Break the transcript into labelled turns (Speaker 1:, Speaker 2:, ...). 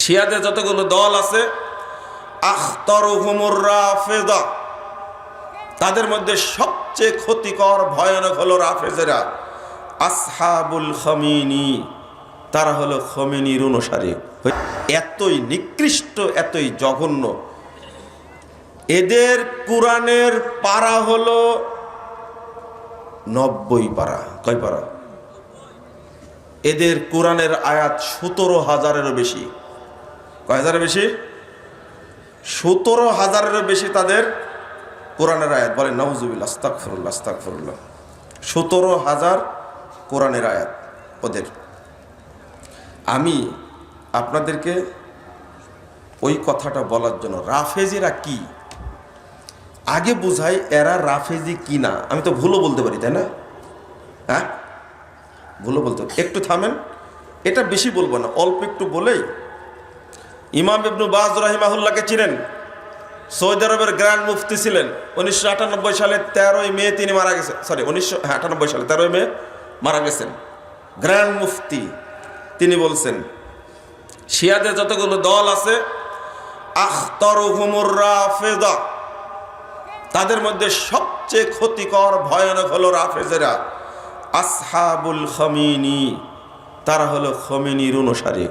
Speaker 1: শিয়াদের যতগুলো দল আছে আখতারুহুমুর রাফেদা, তাদের মধ্যে সবচেয়ে ক্ষতিকর ভয়ানক হলো রাফেজেরা। আসহাবুল খামিনি, তারা হলো খমেনির অনুসারী। এতই নিকৃষ্ট, এতই জঘন্য। এদের কোরআনের পারা হলো 90 পারা। কয় পারা? এদের কোরআনের আয়াত 17,000-এরও বেশি। কয় হাজারের বেশি? 17,000-এরও বেশি তাদের কোরআনের আয়াত। বলেন নাউজুবিল্লাহ, আস্তাগফিরুল্লাহ, আস্তাগফিরুল্লাহ। 17,000 কোরআনের আয়াত ওদের। আমি আপনাদেরকে ওই কথাটা বলার জন্য, রাফেজিরা কি আগে বুঝাই, এরা রাফেজি কি না। আমি তো ভুলও বলতে পারি, তাই না? হ্যাঁ, ভুলও বলতে। একটু থামেন, এটা বেশি বলবো না, অল্প একটু বলেই। ইমাম ইবনে বাজ রাহিমাহুল্লাহকে চিনেন? সৌদি আরবের গ্র্যান্ড মুফতি ছিলেন। 1998 সালে 13ই মে তিনি মারা গেছেন। সরি, 1998 সালে 13ই মে মারা গেছেন। গ্র্যান্ড মুফতি তিনি বলছেন, শিয়াদের যতগুলো দল আছে আখতারুহুমুর রাফেদা, তাদের মধ্যে সবচেয়ে ক্ষতিকর ভয়ানক হলো রাফেজেরা। আসহাবুল খামিনি, তারা হলো খমেনির অনুসারী।